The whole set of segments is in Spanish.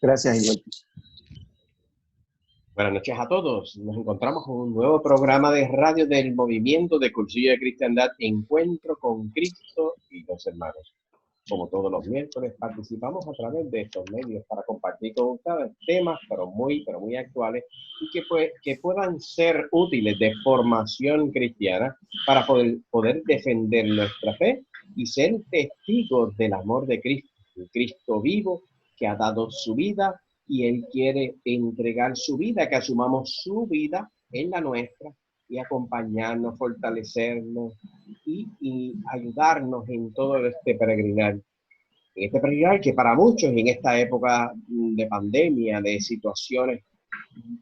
Gracias, igual. Buenas noches a todos. Nos encontramos con un nuevo programa de radio del Movimiento de Cursillo de Cristiandad, Encuentro con Cristo y los Hermanos. Como todos los miércoles, participamos a través de estos medios para compartir con ustedes temas, pero muy actuales y que puedan ser útiles de formación cristiana para poder defender nuestra fe y ser testigos del amor de Cristo, un Cristo vivo que ha dado su vida y Él quiere entregar su vida, que asumamos su vida en la nuestra y acompañarnos, fortalecernos y ayudarnos en todo este peregrinar. En este peregrinar que para muchos en esta época de pandemia, de situaciones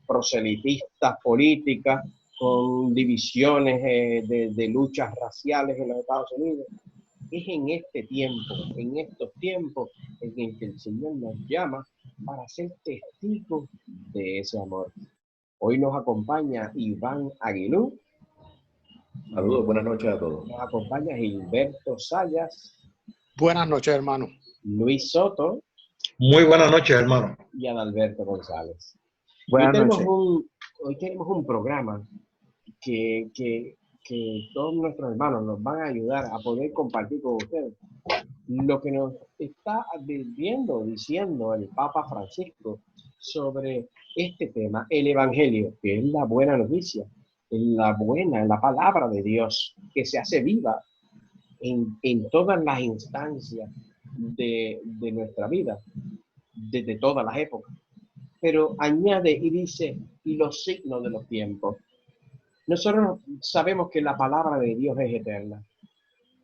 proselitistas políticas, con divisiones de luchas raciales en los Estados Unidos, es en este tiempo, en estos tiempos, en el que el Señor nos llama para ser testigos de ese amor. Hoy nos acompaña Iván Aguilú. Saludos, buenas noches a todos. Nos acompaña Gilberto Sayas. Buenas noches, hermano. Luis Soto. Muy buenas noches, hermano. Y Adalberto González. Buenas noches. Hoy tenemos un programa que todos nuestros hermanos nos van a ayudar a poder compartir con ustedes lo que nos está diciendo el Papa Francisco sobre este tema, el Evangelio, que es la buena noticia, la palabra de Dios, que se hace viva en todas las instancias de nuestra vida, desde todas las épocas. Pero añade y dice, y los signos de los tiempos. Nosotros sabemos que la palabra de Dios es eterna.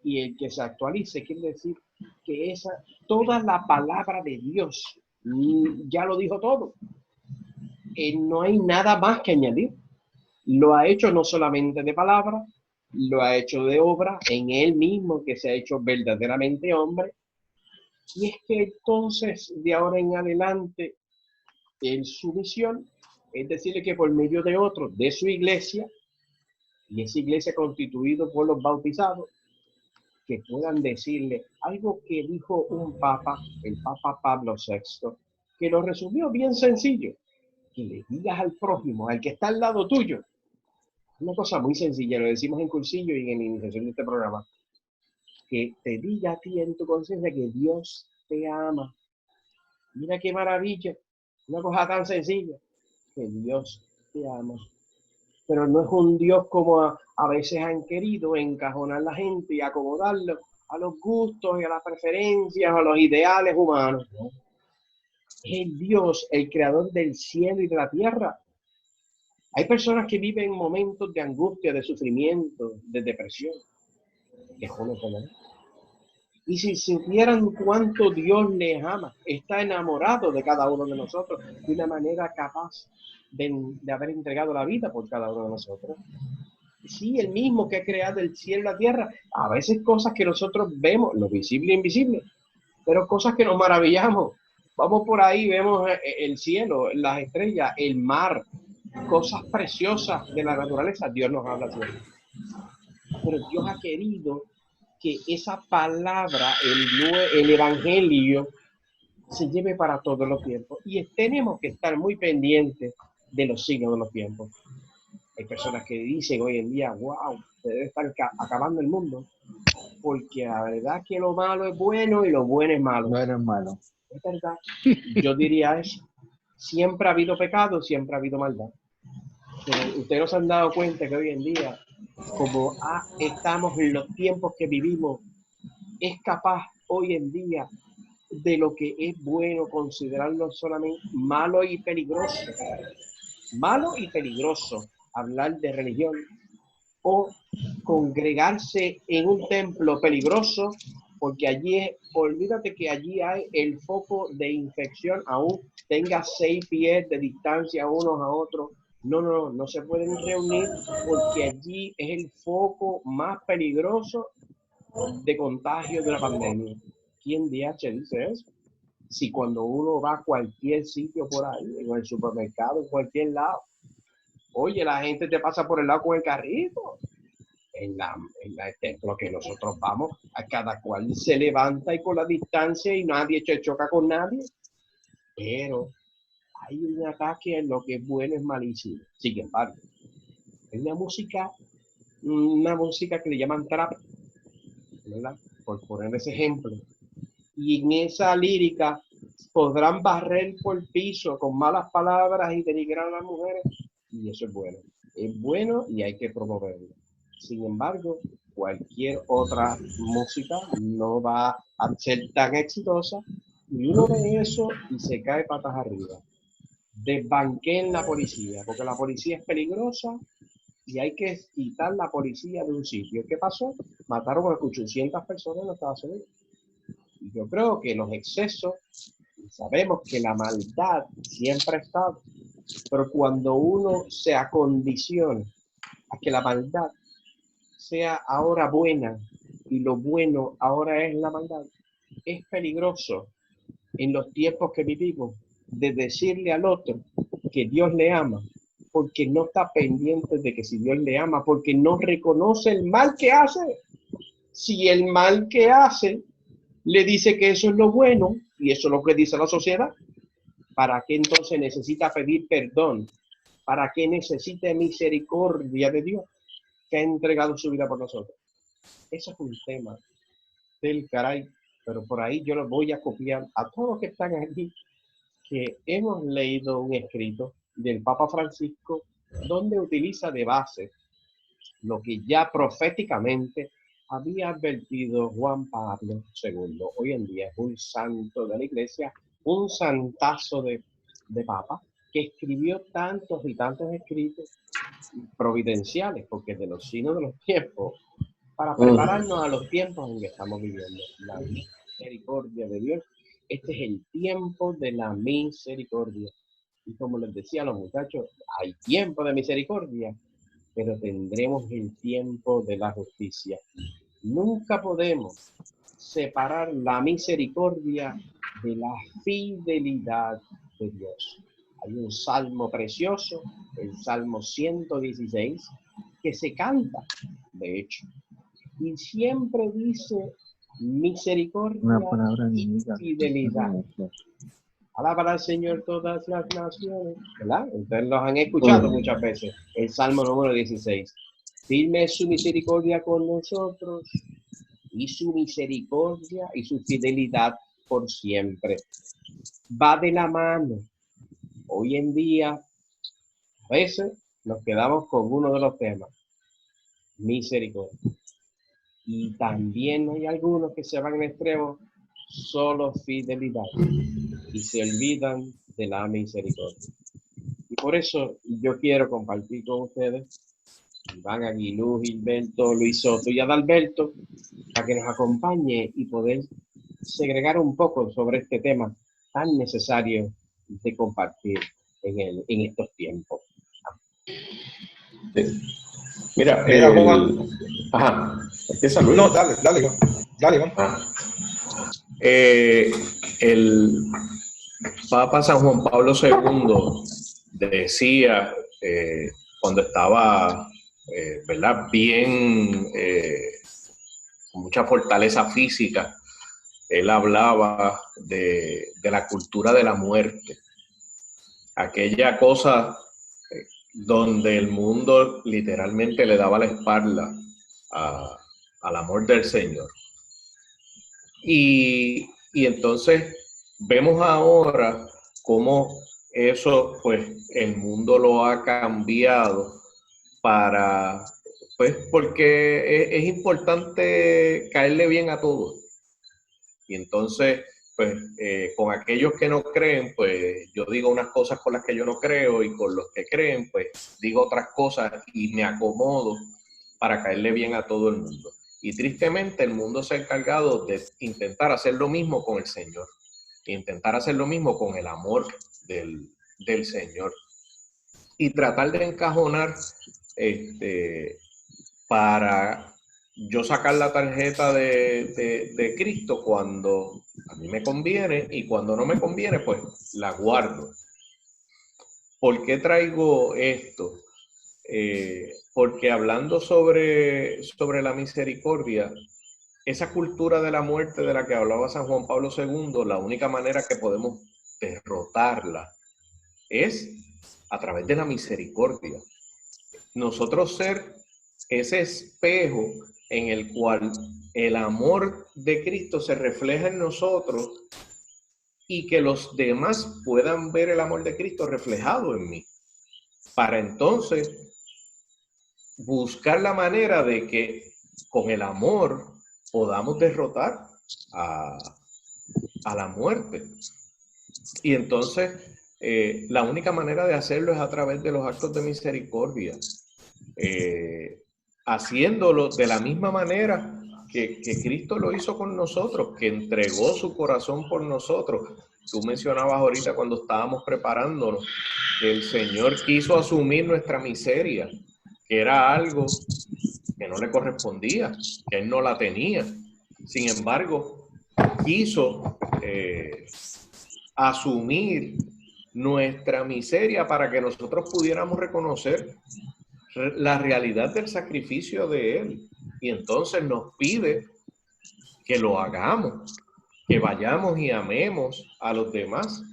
Y el que se actualice quiere decir que toda la palabra de Dios ya lo dijo todo. No hay nada más que añadir. Lo ha hecho no solamente de palabra, lo ha hecho de obra en él mismo, que se ha hecho verdaderamente hombre. Y es que entonces, de ahora en adelante, su misión es decirle que por medio de otros, de su iglesia, y esa iglesia constituida por los bautizados, que puedan decirle algo que dijo un papa, el Papa Pablo VI, que lo resumió bien sencillo, que le digas al prójimo, al que está al lado tuyo, una cosa muy sencilla, lo decimos en cursillo y en la iniciación de este programa, que te diga a ti en tu conciencia que Dios te ama. Mira qué maravilla, una cosa tan sencilla, que Dios te ama. Pero no es un Dios como a veces han querido encajonar a la gente y acomodarlo a los gustos y a las preferencias, a los ideales humanos. ¿No? Es el Dios, el creador del cielo y de la tierra. Hay personas que viven momentos de angustia, de sufrimiento, de depresión. Y si supieran cuánto Dios les ama, está enamorado de cada uno de nosotros de una manera capaz de haber entregado la vida por cada uno de nosotros. Sí, el mismo que ha creado el cielo y la tierra. A veces cosas que nosotros vemos, lo visible e invisible, pero cosas que nos maravillamos. Vamos por ahí, vemos el cielo, las estrellas, el mar, cosas preciosas de la naturaleza. Dios nos habla así. Pero Dios ha querido que esa palabra, el evangelio, se lleve para todos los tiempos. Y tenemos que estar muy pendientes de los signos de los tiempos. Hay personas que dicen hoy en día, wow, se debe estar acabando el mundo, porque la verdad que lo malo es bueno y lo bueno es malo. Bueno es malo. Es verdad. Yo diría eso. Siempre ha habido pecado, siempre ha habido maldad. Pero ustedes no se han dado cuenta que hoy en día, como estamos en los tiempos que vivimos, es capaz hoy en día de lo que es bueno considerarlo solamente malo y peligroso. Malo y peligroso hablar de religión o congregarse en un templo peligroso, porque allí, olvídate que allí hay el foco de infección, aún tenga 6 pies de distancia unos a otros. No se pueden reunir porque allí es el foco más peligroso de contagio de la pandemia. ¿Quién DH dice eso? Si cuando uno va a cualquier sitio por ahí, en el supermercado, en cualquier lado, oye, la gente te pasa por el lado con el carrito. En el templo que nosotros vamos, a cada cual se levanta y con la distancia y nadie se choca con nadie. pero hay un ataque en lo que es bueno es malísimo. Sin embargo, hay una música que le llaman trap, ¿verdad? Por poner ese ejemplo. Y en esa lírica podrán barrer por el piso con malas palabras y denigrar a las mujeres, y eso es bueno. Es bueno y hay que promoverlo. Sin embargo, cualquier otra música no va a ser tan exitosa, y uno ve eso y se cae patas arriba. Desbanquen la policía, porque la policía es peligrosa y hay que quitar la policía de un sitio. ¿Qué pasó? Mataron a 800 personas en Estados Unidos. Y yo creo que los excesos, sabemos que la maldad siempre ha estado, pero cuando uno se acondiciona a que la maldad sea ahora buena y lo bueno ahora es la maldad, es peligroso en los tiempos que vivimos de decirle al otro que Dios le ama, porque no está pendiente de que si Dios le ama, porque no reconoce el mal que hace. Si el mal que hace le dice que eso es lo bueno, y eso es lo que dice la sociedad, ¿para qué entonces necesita pedir perdón? ¿Para qué necesita misericordia de Dios que ha entregado su vida por nosotros? Eso es un tema del caray, pero por ahí yo lo voy a copiar a todos los que están aquí, que hemos leído un escrito del Papa Francisco donde utiliza de base lo que ya proféticamente había advertido Juan Pablo II. Hoy en día es un santo de la iglesia, un santazo de papa, que escribió tantos y tantos escritos providenciales, porque de los signos de los tiempos, para prepararnos a los tiempos en que estamos viviendo. La misericordia de Dios. Este es el tiempo de la misericordia. Y como les decía a los muchachos, hay tiempo de misericordia, pero tendremos el tiempo de la justicia. Nunca podemos separar la misericordia de la fidelidad de Dios. Hay un salmo precioso, el Salmo 116, que se canta, de hecho, y siempre dice misericordia y fidelidad. Alaba al Señor todas las naciones, ¿verdad? Ustedes los han escuchado muchas veces. El Salmo número 16. Firme es su misericordia con nosotros, y su misericordia y su fidelidad por siempre. Va de la mano. Hoy en día, a veces nos quedamos con uno de los temas, misericordia. Y también hay algunos que se van al extremo, solo fidelidad, y se olvidan de la misericordia. Y por eso yo quiero compartir con ustedes, Iván Aguilú, Gilberto, Luis Soto y Adalberto, para que nos acompañe y poder segregar un poco sobre este tema tan necesario de compartir en estos tiempos. Sí. Mira, Juan. Ajá. Empieza Luis. No, dale, Juan. El Papa San Juan Pablo II decía, cuando estaba, ¿verdad?, bien, con mucha fortaleza física, él hablaba de la cultura de la muerte, aquella cosa donde el mundo literalmente le daba la espalda al amor del Señor. Y entonces vemos ahora cómo eso, pues, el mundo lo ha cambiado para, pues, porque es importante caerle bien a todos. Y entonces, pues, con aquellos que no creen, pues, yo digo unas cosas con las que yo no creo, y con los que creen, pues, digo otras cosas y me acomodo para caerle bien a todo el mundo. Y tristemente el mundo se ha encargado de intentar hacer lo mismo con el Señor, intentar hacer lo mismo con el amor del Señor, y tratar de encajonar para yo sacar la tarjeta de Cristo cuando a mí me conviene, y cuando no me conviene, pues la guardo. ¿Por qué traigo esto? Porque hablando sobre la misericordia, esa cultura de la muerte de la que hablaba San Juan Pablo II, la única manera que podemos derrotarla es a través de la misericordia. Nosotros ser ese espejo en el cual el amor de Cristo se refleja en nosotros y que los demás puedan ver el amor de Cristo reflejado en mí. Para entonces buscar la manera de que con el amor podamos derrotar a la muerte. Y entonces la única manera de hacerlo es a través de los actos de misericordia, haciéndolo de la misma manera que Cristo lo hizo con nosotros, que entregó su corazón por nosotros. Tú mencionabas ahorita cuando estábamos preparándonos que el Señor quiso asumir nuestra miseria, que era algo que no le correspondía, que Él no la tenía. Sin embargo, quiso asumir nuestra miseria para que nosotros pudiéramos reconocer la realidad del sacrificio de Él. Y entonces nos pide que lo hagamos, que vayamos y amemos a los demás.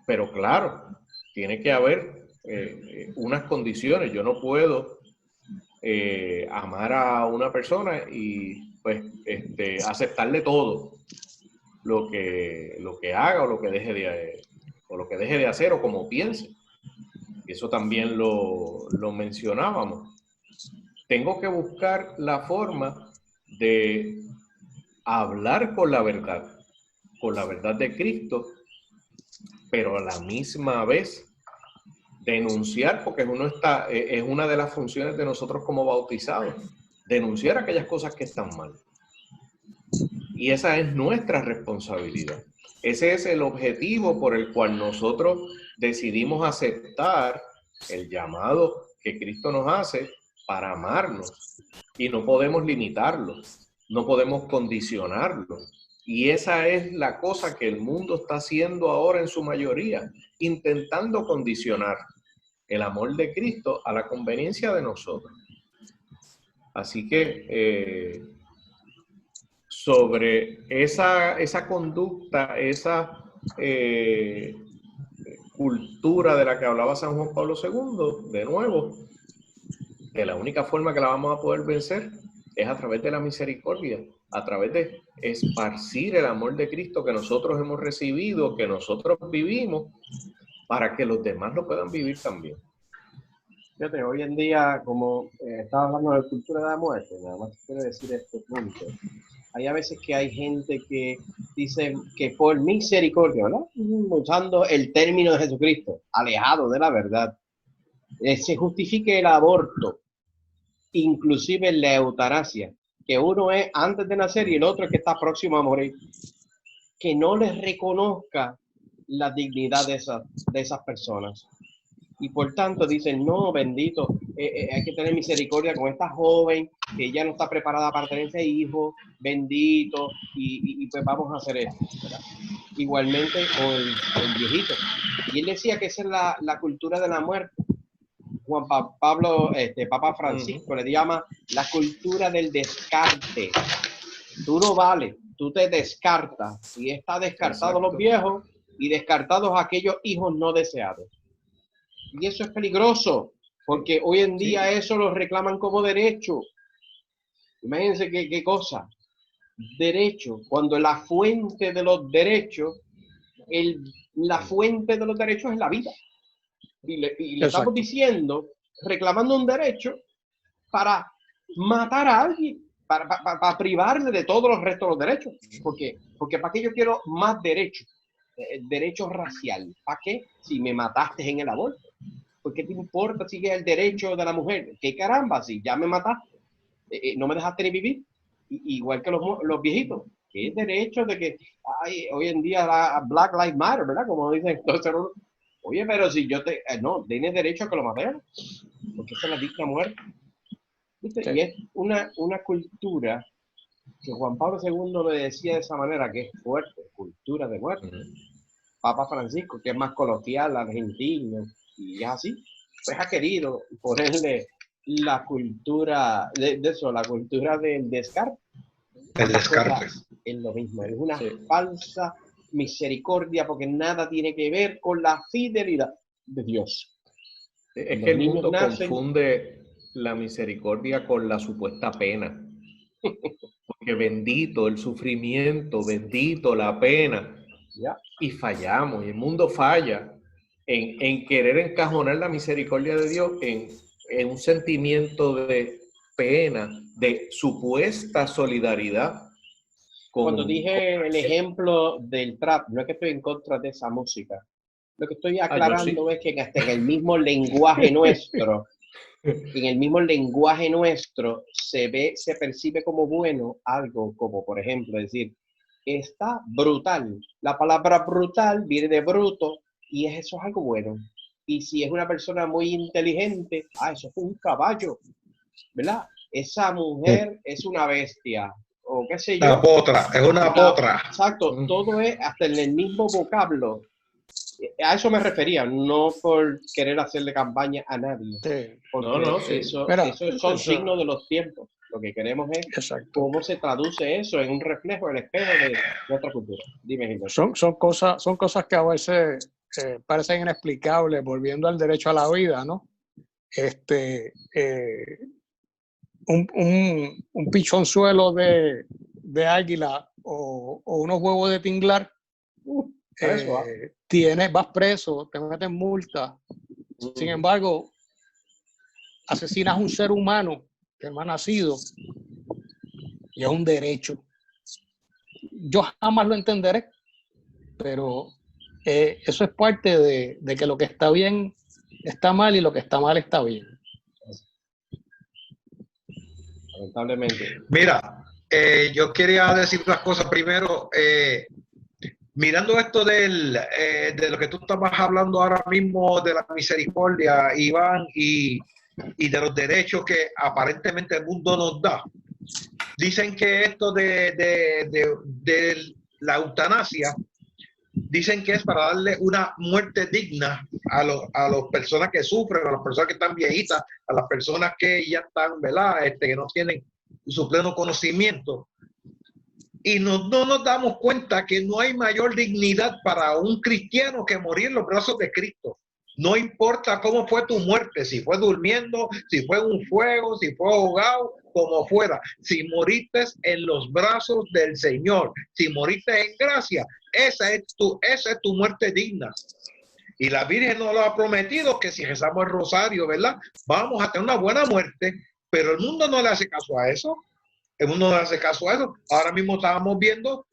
Pero claro, tiene que haber unas condiciones. Yo no puedo amar a una persona y pues aceptarle todo lo que haga o lo que deje de hacer o como piense. Eso también lo mencionábamos. Tengo que buscar la forma de hablar con la verdad de Cristo, pero a la misma vez denunciar, porque es una de las funciones de nosotros como bautizados, denunciar aquellas cosas que están mal. Y esa es nuestra responsabilidad. Ese es el objetivo por el cual nosotros decidimos aceptar el llamado que Cristo nos hace para amarnos. Y no podemos limitarlo, no podemos condicionarlo. Y esa es la cosa que el mundo está haciendo ahora en su mayoría, intentando condicionar el amor de Cristo a la conveniencia de nosotros. Así que sobre esa conducta, esa cultura de la que hablaba San Juan Pablo II, de nuevo, que la única forma que la vamos a poder vencer es a través de la misericordia, a través de esparcir el amor de Cristo que nosotros hemos recibido, que nosotros vivimos, para que los demás lo puedan vivir también. Fíjate, hoy en día, como estaba hablando de cultura de la muerte, nada más quiero decir este punto. Hay a veces que hay gente que dice que por misericordia, ¿no? Usando el término de Jesucristo, alejado de la verdad, se justifique el aborto, inclusive la eutanasia, que uno es antes de nacer y el otro es que está próximo a morir, que no les reconozca la dignidad de esas personas. Y por tanto dicen, no, bendito, hay que tener misericordia con esta joven que ya no está preparada para tener ese hijo, bendito, y pues vamos a hacer esto, ¿verdad? Igualmente con el viejito. Y él decía que esa es la cultura de la muerte. Juan Pablo, Papa Francisco, le llama la cultura del descarte. Tú no vales, tú te descartas. Y está descartados los viejos y descartados aquellos hijos no deseados. Y eso es peligroso, porque hoy en día eso lo reclaman como derecho. Imagínense qué cosa. Derecho, cuando la fuente de los derechos, la fuente de los derechos es la vida. Y le estamos diciendo, reclamando un derecho para matar a alguien, para privarle de todos los restos de los derechos. Porque ¿para qué yo quiero más derechos? Derecho racial. ¿Para qué? Si me mataste en el aborto. ¿Por qué te importa si es el derecho de la mujer? ¿Qué caramba? Si ya me mataste, no me dejaste ni vivir. Igual que los viejitos. ¿Qué derecho de que hoy en día la Black Lives Matter, ¿verdad? Como dicen. Entonces, oye, pero si yo no, tienes derecho a que lo maten. Porque esa es la digna muerte. ¿Viste? Sí. Y es una cultura que Juan Pablo II le decía de esa manera, que es fuerte, cultura de muerte. Papa Francisco, que es más coloquial, argentino, y es así, pues ha querido ponerle la cultura de eso, la cultura del descarte. El descarte. Es lo mismo, es una falsa misericordia, porque nada tiene que ver con la fidelidad de Dios. Es Los que el niños mundo nacen- confunde la misericordia con la supuesta pena. Porque bendito el sufrimiento, bendito la pena. ¿Ya? Y fallamos, y el mundo falla en querer encajonar la misericordia de Dios en un sentimiento de pena, de supuesta solidaridad. Cuando dije el ejemplo del trap, no es que estoy en contra de esa música. Lo que estoy aclarando sí. es que hasta en el mismo lenguaje nuestro, se percibe como bueno algo como, por ejemplo, decir, está brutal. La palabra brutal viene de bruto y eso es algo bueno. Y si es una persona muy inteligente, eso es un caballo, ¿verdad? Esa mujer es una bestia, o qué sé yo. Una potra, es una potra. Exacto, todo es hasta en el mismo vocablo. A eso me refería, no por querer hacerle campaña a nadie. Sí. Porque Sí. eso son Eso- signos de los tiempos. Lo que queremos es Exacto. cómo se traduce eso en un reflejo, el espejo de nuestra cultura. Dime, Gilberto. Son cosas que a veces parecen inexplicables, volviendo al derecho a la vida, ¿no? Un pichonzuelo de águila o unos huevos de tinglar, Eso, vas preso, te meten multa. Sin embargo, asesinas a un ser humano que no ha nacido y es un derecho. Yo jamás lo entenderé, pero eso es parte de que lo que está bien está mal y lo que está mal está bien. lamentablemente. Mira, yo quería decir unas cosas. Primero, mirando esto de lo que tú estabas hablando ahora mismo, de la misericordia, Iván, y de los derechos que aparentemente el mundo nos da. Dicen que esto de la eutanasia, dicen que es para darle una muerte digna a las personas que sufren, a las personas que están viejitas, a las personas que ya están, ¿verdad? Que no tienen su pleno conocimiento. Y no nos damos cuenta que no hay mayor dignidad para un cristiano que morir en los brazos de Cristo. No importa cómo fue tu muerte, si fue durmiendo, si fue en un fuego, si fue ahogado, como fuera. Si moriste en los brazos del Señor, si moriste en gracia, esa es tu muerte digna. Y la Virgen nos lo ha prometido, que si rezamos el rosario, ¿verdad? Vamos a tener una buena muerte, pero el mundo no le hace caso a eso. El mundo no le hace caso a eso. Ahora mismo estábamos viendo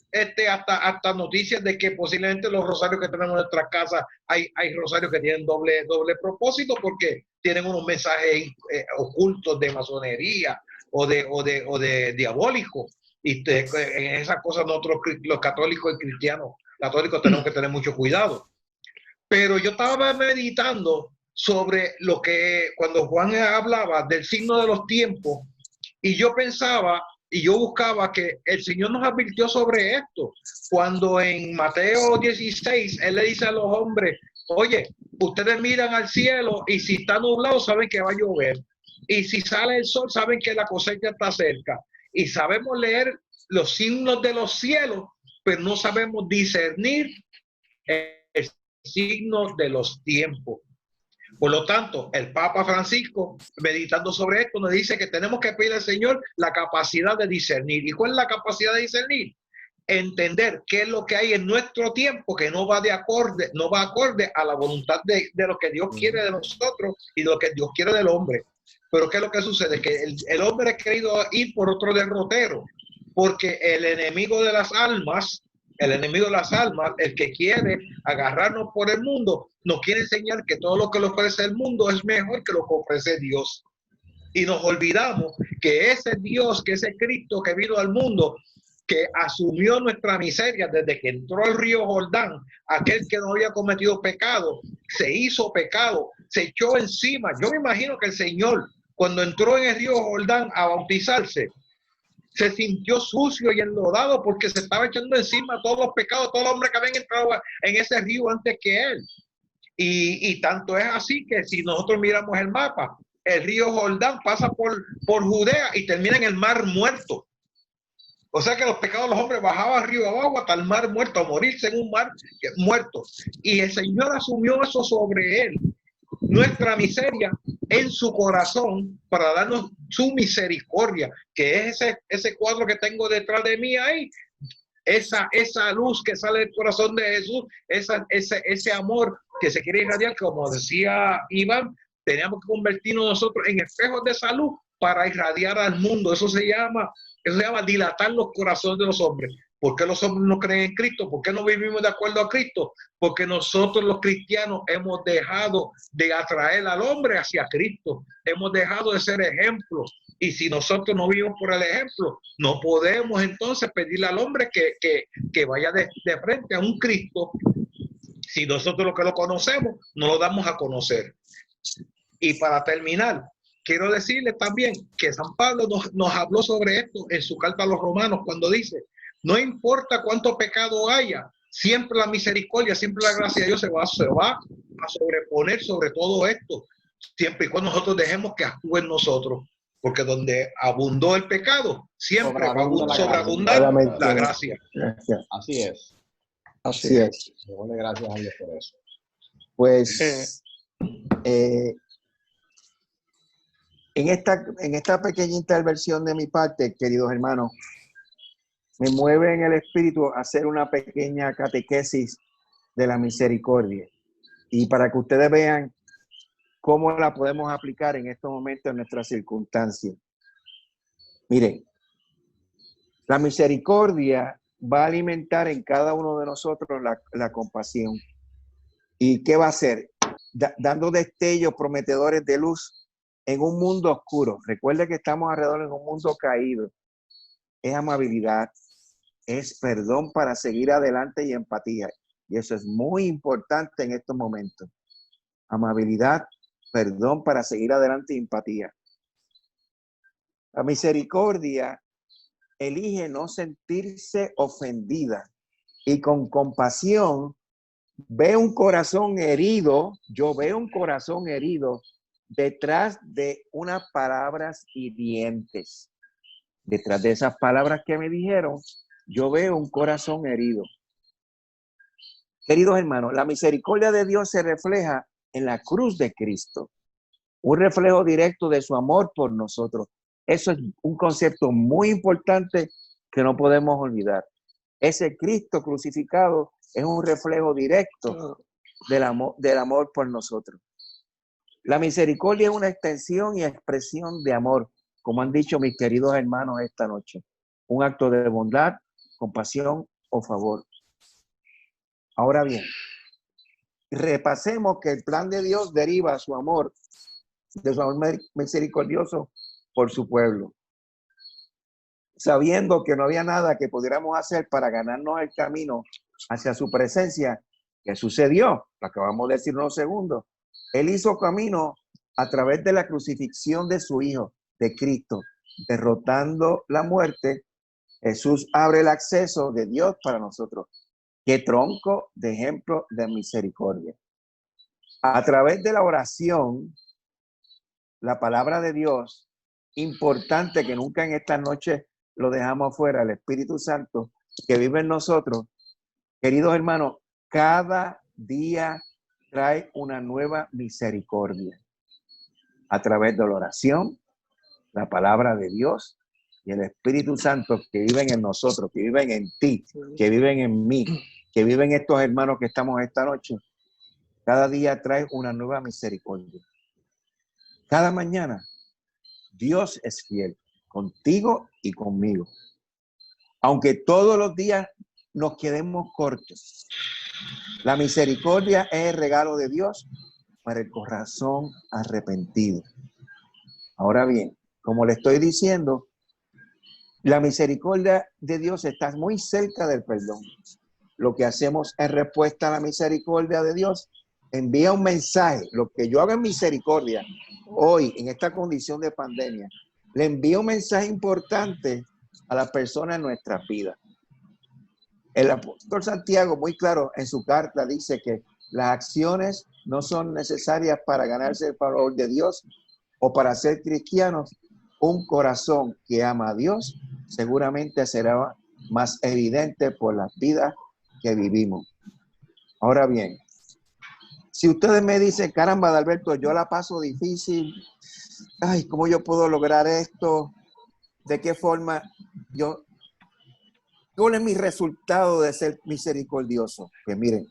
hasta noticias de que posiblemente los rosarios que tenemos en nuestras casas, hay rosarios que tienen doble propósito porque tienen unos mensajes ocultos de masonería o de diabólico. Y en esas cosas nosotros, los católicos y cristianos católicos, tenemos que tener mucho cuidado. Pero yo estaba meditando sobre lo que cuando Juan hablaba del signo de los tiempos, y yo pensaba y yo buscaba que el Señor nos advirtió sobre esto. Cuando en Mateo 16, Él le dice a los hombres, oye, ustedes miran al cielo y si está nublado saben que va a llover. Y si sale el sol saben que la cosecha está cerca. Y sabemos leer los signos de los cielos, pero no sabemos discernir el signo de los tiempos. Por lo tanto, el Papa Francisco, meditando sobre esto, nos dice que tenemos que pedir al Señor la capacidad de discernir. ¿Y cuál es la capacidad de discernir? Entender qué es lo que hay en nuestro tiempo que no va acorde a la voluntad de lo que Dios quiere de nosotros y de lo que Dios quiere del hombre. Pero ¿qué es lo que sucede? Que el hombre ha querido ir por otro derrotero, porque el enemigo de las almas, el que quiere agarrarnos por el mundo, nos quiere enseñar que todo lo que le ofrece el mundo es mejor que lo que ofrece Dios. Y nos olvidamos que ese Dios, que ese Cristo que vino al mundo, que asumió nuestra miseria desde que entró al río Jordán, aquel que no había cometido pecado, se hizo pecado, se echó encima. Yo me imagino que el Señor, cuando entró en el río Jordán a bautizarse, se sintió sucio y enlodado porque se estaba echando encima todos los pecados, todos los hombres que habían entrado en ese río antes que él. Y tanto es así que si nosotros miramos el mapa, el río Jordán pasa por Judea y termina en el Mar Muerto. O sea que los pecados de los hombres bajaban río abajo hasta el mar muerto, a morirse en un mar muerto. Y el Señor asumió eso sobre él, nuestra miseria, en su corazón, para darnos su misericordia, que es ese cuadro que tengo detrás de mí ahí. Esa luz que sale del corazón de Jesús, ese amor que se quiere irradiar, como decía Iván, teníamos que convertirnos nosotros en espejos de salud para irradiar al mundo. Eso se llama dilatar los corazones de los hombres. ¿Por qué los hombres no creen en Cristo? ¿Por qué no vivimos de acuerdo a Cristo? Porque nosotros los cristianos hemos dejado de atraer al hombre hacia Cristo. Hemos dejado de ser ejemplos. Y si nosotros no vivimos por el ejemplo, no podemos entonces pedirle al hombre que vaya de frente a un Cristo. Si nosotros lo que lo conocemos, no lo damos a conocer. Y para terminar, quiero decirles también que San Pablo nos habló sobre esto en su carta a los romanos, cuando dice: no importa cuánto pecado haya, siempre la misericordia, siempre la gracia de Dios se va a sobreponer sobre todo esto, siempre y cuando nosotros dejemos que actúe en nosotros. Porque donde abundó el pecado, siempre va a sobreabundar la gracia. Gracias. Así es. Así es. Démosle gracias a Dios por eso. Pues en esta pequeña intervención de mi parte, queridos hermanos, me mueve en el espíritu a hacer una pequeña catequesis de la misericordia. Y para que ustedes vean cómo la podemos aplicar en estos momentos en nuestras circunstancias. Miren, la misericordia va a alimentar en cada uno de nosotros la compasión. ¿Y qué va a hacer? Dando destellos prometedores de luz en un mundo oscuro. Recuerde que estamos alrededor de un mundo caído. Es amabilidad, es perdón para seguir adelante y empatía. Y eso es muy importante en estos momentos. Amabilidad, perdón para seguir adelante y empatía. La misericordia elige no sentirse ofendida y con compasión ve un corazón herido. Yo veo un corazón herido detrás de unas palabras hirientes. Detrás de esas palabras que me dijeron, yo veo un corazón herido. Queridos hermanos, la misericordia de Dios se refleja en la cruz de Cristo, un reflejo directo de su amor por nosotros. Eso es un concepto muy importante que no podemos olvidar. Ese Cristo crucificado es un reflejo directo del amor por nosotros. La misericordia es una extensión y expresión de amor, como han dicho mis queridos hermanos esta noche. Un acto de bondad, compasión o favor. Ahora bien, repasemos que el plan de Dios deriva de su amor misericordioso por su pueblo. Sabiendo que no había nada que pudiéramos hacer para ganarnos el camino hacia su presencia, ¿qué sucedió? Lo acabamos de decir unos segundos. Él hizo camino a través de la crucifixión de su Hijo, de Cristo, derrotando la muerte. Jesús abre el acceso de Dios para nosotros. ¡Qué tronco de ejemplo de misericordia! A través de la oración, la palabra de Dios, importante que nunca en esta noche lo dejamos fuera, el Espíritu Santo que vive en nosotros. Queridos hermanos, cada día trae una nueva misericordia. A través de la oración, la palabra de Dios y el Espíritu Santo que viven en nosotros, que viven en ti, que viven en mí, que viven estos hermanos que estamos esta noche, cada día trae una nueva misericordia. Cada mañana, Dios es fiel contigo y conmigo. Aunque todos los días nos quedemos cortos, la misericordia es el regalo de Dios para el corazón arrepentido. Ahora bien, como le estoy diciendo, la misericordia de Dios está muy cerca del perdón. Lo que hacemos en respuesta a la misericordia de Dios, envía un mensaje. Lo que yo hago en misericordia hoy, en esta condición de pandemia, le envío un mensaje importante a las personas en nuestras vidas. El apóstol Santiago, muy claro en su carta, dice que las acciones no son necesarias para ganarse el favor de Dios o para ser cristianos, un corazón que ama a Dios seguramente será más evidente por las vidas que vivimos. Ahora bien, si ustedes me dicen, caramba, Adalberto, yo la paso difícil, ay, ¿cómo yo puedo lograr esto? ¿De qué forma cuál es mi resultado de ser misericordioso? Pues miren,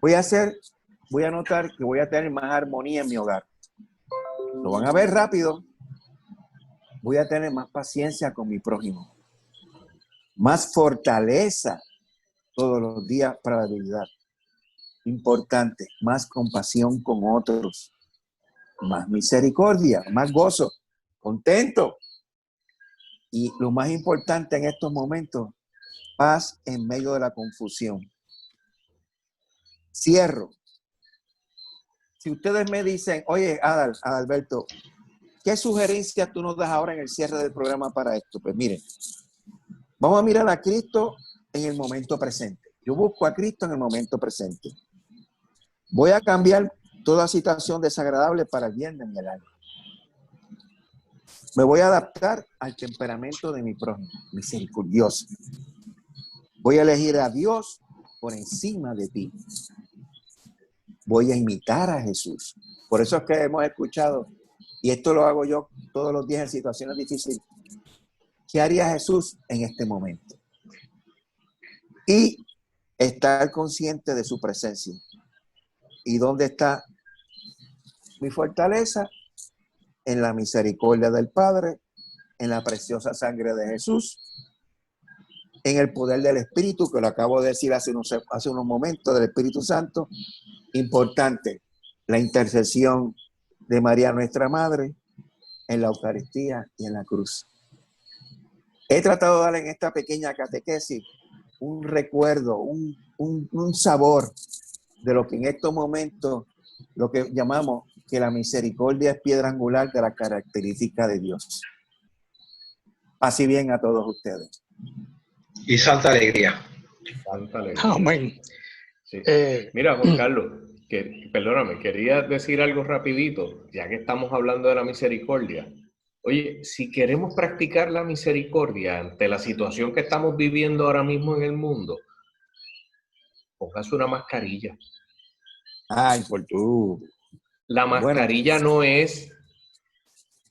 voy a notar que voy a tener más armonía en mi hogar. Lo van a ver rápido. Voy a tener más paciencia con mi prójimo, más fortaleza todos los días para la debilidad. Importante, más compasión con otros, más misericordia, más gozo, contento. Y lo más importante en estos momentos, paz en medio de la confusión. Cierro. Si ustedes me dicen, oye, Adalberto, ¿qué sugerencias tú nos das ahora en el cierre del programa para esto? Pues miren, vamos a mirar a Cristo en el momento presente. Yo busco a Cristo en el momento presente. Voy a cambiar toda situación desagradable para el bien de mi alma. Me voy a adaptar al temperamento de mi prójimo, misericordioso. Voy a elegir a Dios por encima de ti. Voy a imitar a Jesús. Por eso es que hemos escuchado, y esto lo hago yo todos los días en situaciones difíciles, ¿qué haría Jesús en este momento? Y estar consciente de su presencia. ¿Y dónde está mi fortaleza? En la misericordia del Padre, en la preciosa sangre de Jesús, en el poder del Espíritu, que lo acabo de decir hace unos momentos, del Espíritu Santo. Importante, la intercesión de María nuestra Madre en la Eucaristía y en la cruz. He tratado de dar en esta pequeña catequesis un recuerdo, un sabor de lo que en estos momentos, lo que llamamos que la misericordia es piedra angular de la característica de Dios. Así bien a todos ustedes. Y santa alegría. Santa alegría. Amén. Sí. Mira, Juan Carlos, perdóname, quería decir algo rapidito, ya que estamos hablando de la misericordia. Oye, si queremos practicar la misericordia ante la situación que estamos viviendo ahora mismo en el mundo, póngase una mascarilla. Ay, por tú. La mascarilla no es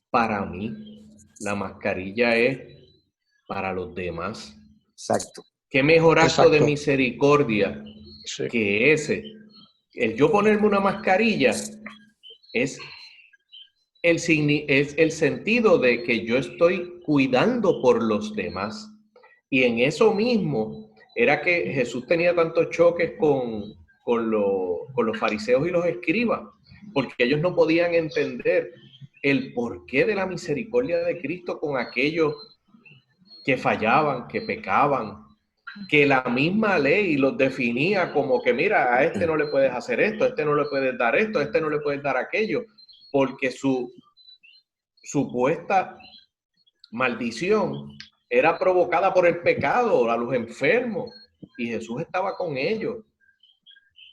para mí, la mascarilla es para los demás. Exacto. ¿Qué mejor acto de Exacto. misericordia Sí. que ese? El yo ponerme una mascarilla es el sentido de que yo estoy cuidando por los demás. Y en eso mismo era que Jesús tenía tantos choques con los fariseos y los escribas, porque ellos no podían entender el porqué de la misericordia de Cristo con aquellos que fallaban, que pecaban, que la misma ley los definía como que, mira, a este no le puedes hacer esto, a este no le puedes dar esto, a este no le puedes dar aquello, porque su supuesta maldición era provocada por el pecado, a los enfermos, y Jesús estaba con ellos.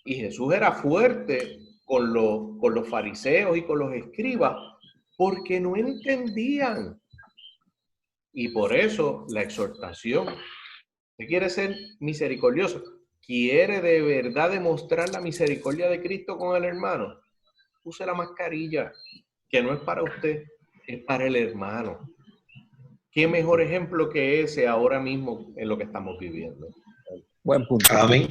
Y Jesús era fuerte con los fariseos y con los escribas, porque no entendían. Y por eso la exhortación. ¿Usted quiere ser misericordioso? ¿Quiere de verdad demostrar la misericordia de Cristo con el hermano? Use la mascarilla, que no es para usted, es para el hermano. ¿Qué mejor ejemplo que ese ahora mismo en lo que estamos viviendo? Buen punto. Amén.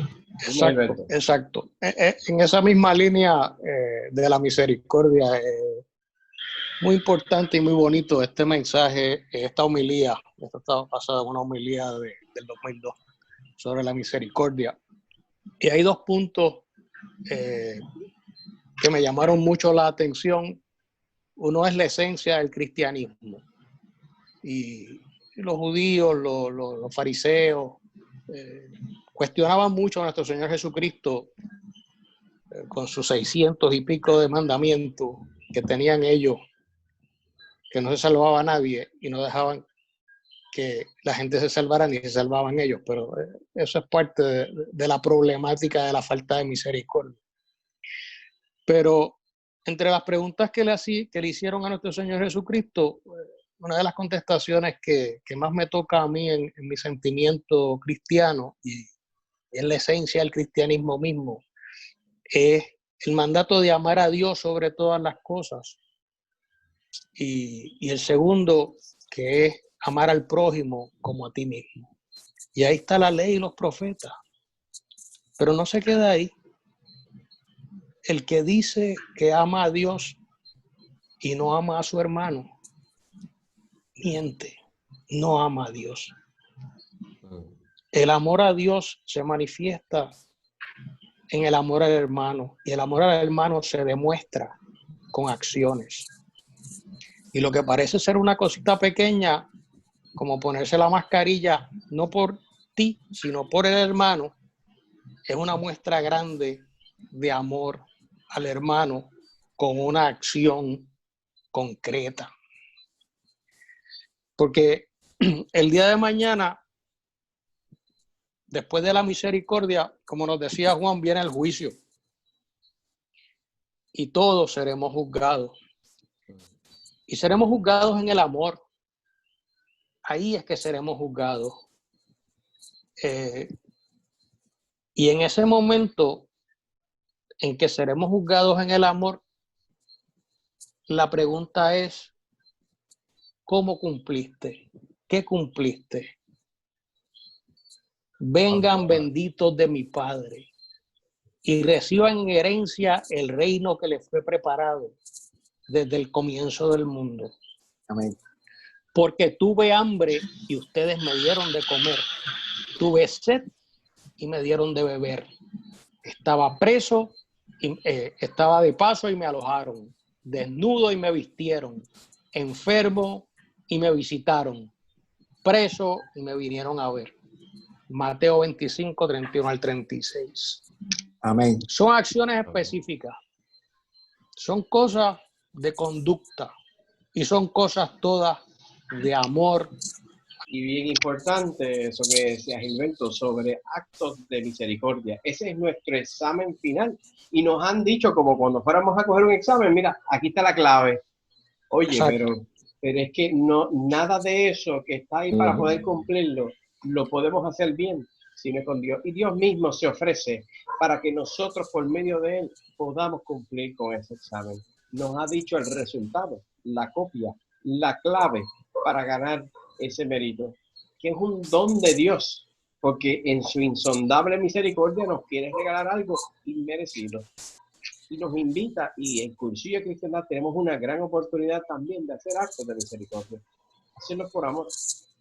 Exacto, exacto. En esa misma línea de la misericordia, muy importante y muy bonito este mensaje, esta homilía. Esto estaba basado en una homilía del 2002 sobre la misericordia. Y hay dos puntos que me llamaron mucho la atención. Uno es la esencia del cristianismo. Y los judíos, los fariseos, cuestionaban mucho a nuestro Señor Jesucristo con sus 600 y pico de mandamientos que tenían ellos, que no se salvaba a nadie y no dejaban que la gente se salvara ni se salvaban ellos. Pero eso es parte de la problemática de la falta de misericordia. Pero entre las preguntas que le hicieron a nuestro Señor Jesucristo, una de las contestaciones que más me toca a mí en mi sentimiento cristiano y en la esencia del cristianismo mismo, es el mandato de amar a Dios sobre todas las cosas. Y el segundo, que es amar al prójimo como a ti mismo. Y ahí está la ley y los profetas. Pero no se queda ahí. El que dice que ama a Dios y no ama a su hermano, miente, no ama a Dios. El amor a Dios se manifiesta en el amor al hermano, y el amor al hermano se demuestra con acciones. Y lo que parece ser una cosita pequeña, como ponerse la mascarilla, no por ti, sino por el hermano, es una muestra grande de amor al hermano con una acción concreta. Porque el día de mañana, después de la misericordia, como nos decía Juan, viene el juicio. Y todos seremos juzgados. Y seremos juzgados en el amor. Ahí es que seremos juzgados. Y en ese momento en que seremos juzgados en el amor, la pregunta es, ¿cómo cumpliste? ¿Qué cumpliste? Vengan benditos de mi Padre y reciban en herencia el reino que les fue preparado desde el comienzo del mundo. Amén. Porque tuve hambre y ustedes me dieron de comer. Tuve sed y me dieron de beber. Estaba preso y estaba de paso y me alojaron. Desnudo y me vistieron. Enfermo y me visitaron. Preso y me vinieron a ver. Mateo 25, 31 al 36. Amén. Son acciones específicas. Son cosas de conducta. Y son cosas todas de amor. Y bien importante eso que decía Gilberto sobre actos de misericordia. Ese es nuestro examen final. Y nos han dicho, como cuando fuéramos a coger un examen, mira, aquí está la clave. Oye, pero es que no, nada de eso que está ahí para poder cumplirlo, lo podemos hacer bien, sino con Dios. Y Dios mismo se ofrece para que nosotros, por medio de Él, podamos cumplir con ese examen. Nos ha dicho el resultado, la copia, la clave para ganar ese mérito, que es un don de Dios, porque en su insondable misericordia nos quiere regalar algo inmerecido. Y nos invita, y en Cursillo de Cristiandad tenemos una gran oportunidad también de hacer actos de misericordia. Hacerlo por amor,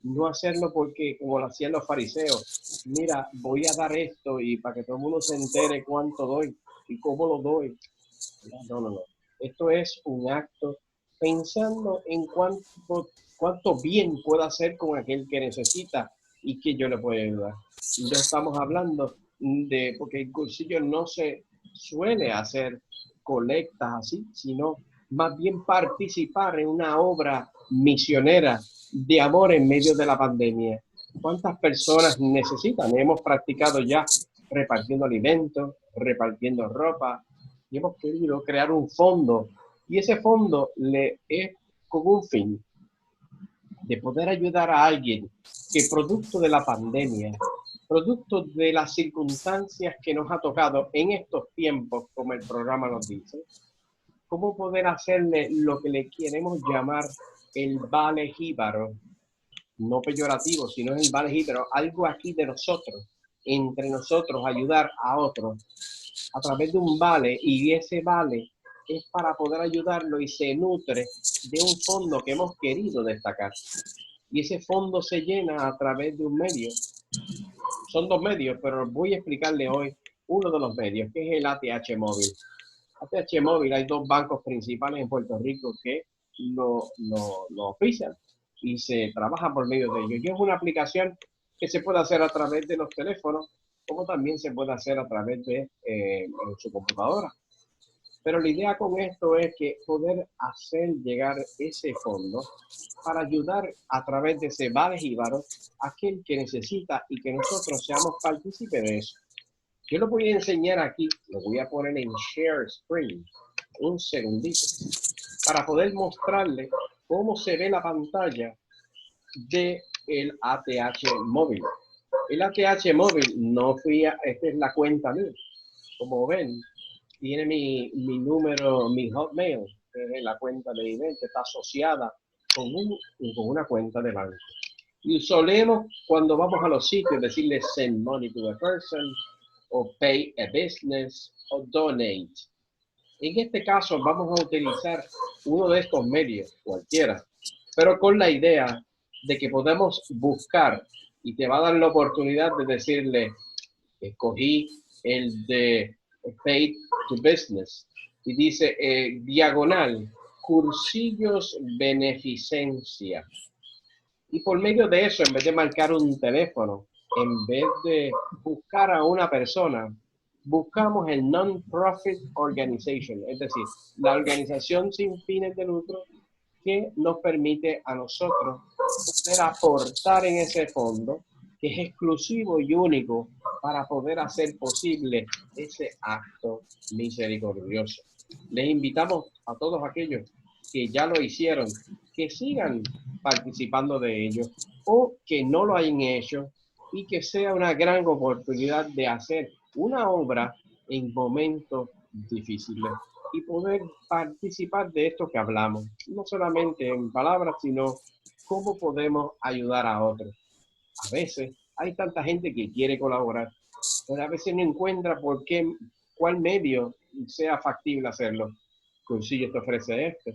no hacerlo porque, como lo hacían los fariseos, mira, voy a dar esto y para que todo el mundo se entere cuánto doy y cómo lo doy. No. Esto es un acto pensando en cuánto bien puedo hacer con aquel que necesita y que yo le puedo ayudar. No estamos hablando de, porque el Cursillo no se suele hacer colectas así, sino más bien participar en una obra misionera de amor en medio de la pandemia. ¿Cuántas personas necesitan? Hemos practicado ya repartiendo alimentos, repartiendo ropa, y hemos querido crear un fondo, y ese fondo le es con un fin de poder ayudar a alguien que producto de la pandemia, producto de las circunstancias que nos ha tocado en estos tiempos, como el programa nos dice, cómo poder hacerle lo que le queremos llamar el vale jíbaro, no peyorativo, sino el vale jíbaro, algo aquí de nosotros, entre nosotros, ayudar a otros a través de un vale, y ese vale es para poder ayudarlo y se nutre de un fondo que hemos querido destacar. Y ese fondo se llena a través de un medio. Son dos medios, pero voy a explicarle hoy uno de los medios, que es el ATH Móvil. ATH Móvil, hay dos bancos principales en Puerto Rico que lo ofician y se trabaja por medio de ellos. Y es una aplicación que se puede hacer a través de los teléfonos, como también se puede hacer a través de su computadora. Pero la idea con esto es que poder hacer llegar ese fondo para ayudar a través de ese vale jíbaro a aquel que necesita y que nosotros seamos partícipes de eso. Yo lo voy a enseñar aquí, lo voy a poner en share screen un segundito para poder mostrarle cómo se ve la pantalla de el ATH móvil. El ATH móvil esta es la cuenta mía. Como ven, tiene mi número, mi Hotmail, que es la cuenta de email que está asociada con una cuenta de banco. Y solemos, cuando vamos a los sitios, decirle send money to a person, o pay a business, o donate. En este caso vamos a utilizar uno de estos medios, cualquiera, pero con la idea de que podemos buscar y te va a dar la oportunidad de decirle, escogí el de Pay to Business y dice diagonal, cursillos beneficencia. Y por medio de eso, en vez de marcar un teléfono, en vez de buscar a una persona, buscamos el Non-Profit Organization, es decir, la organización sin fines de lucro que nos permite a nosotros poder aportar en ese fondo, que es exclusivo y único para poder hacer posible ese acto misericordioso. Les invitamos a todos aquellos que ya lo hicieron, que sigan participando de ello o que no lo hayan hecho y que sea una gran oportunidad de hacer una obra en momentos difíciles y poder participar de esto que hablamos, no solamente en palabras, sino cómo podemos ayudar a otros. A veces hay tanta gente que quiere colaborar, pero a veces no encuentra cuál medio sea factible hacerlo. Cursillos te ofrece este,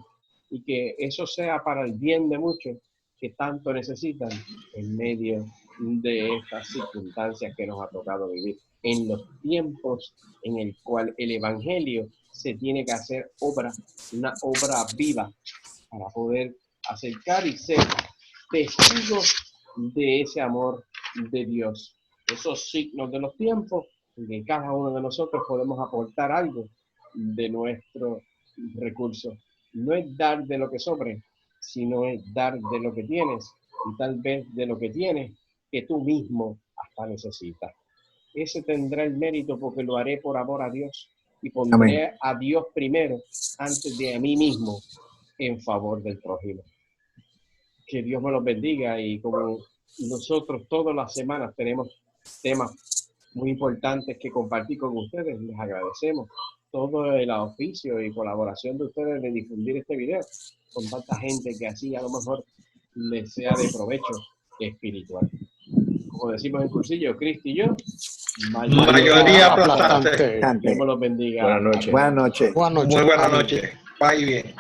y que eso sea para el bien de muchos que tanto necesitan en medio de estas circunstancias que nos ha tocado vivir, en los tiempos en el cual el evangelio se tiene que hacer una obra viva para poder acercar y ser testigos de ese amor de Dios. Esos signos de los tiempos en que cada uno de nosotros podemos aportar algo de nuestro recurso. No es dar de lo que sobre, sino es dar de lo que tienes y tal vez de lo que tienes que tú mismo hasta necesitas. Ese tendrá el mérito porque lo haré por amor a Dios y pondré a Dios primero antes de a mí mismo en favor del prójimo. Que Dios me los bendiga y como nosotros todas las semanas tenemos temas muy importantes que compartir con ustedes, les agradecemos todo el auspicio y colaboración de ustedes de difundir este video con tanta gente que así a lo mejor les sea de provecho espiritual. Como decimos en cursillo, Cristo y yo, mayoría aplastante. Dios me los bendiga. Buenas noches. Buenas noches. Buenas noches. Muy buenas noches. Bye bien.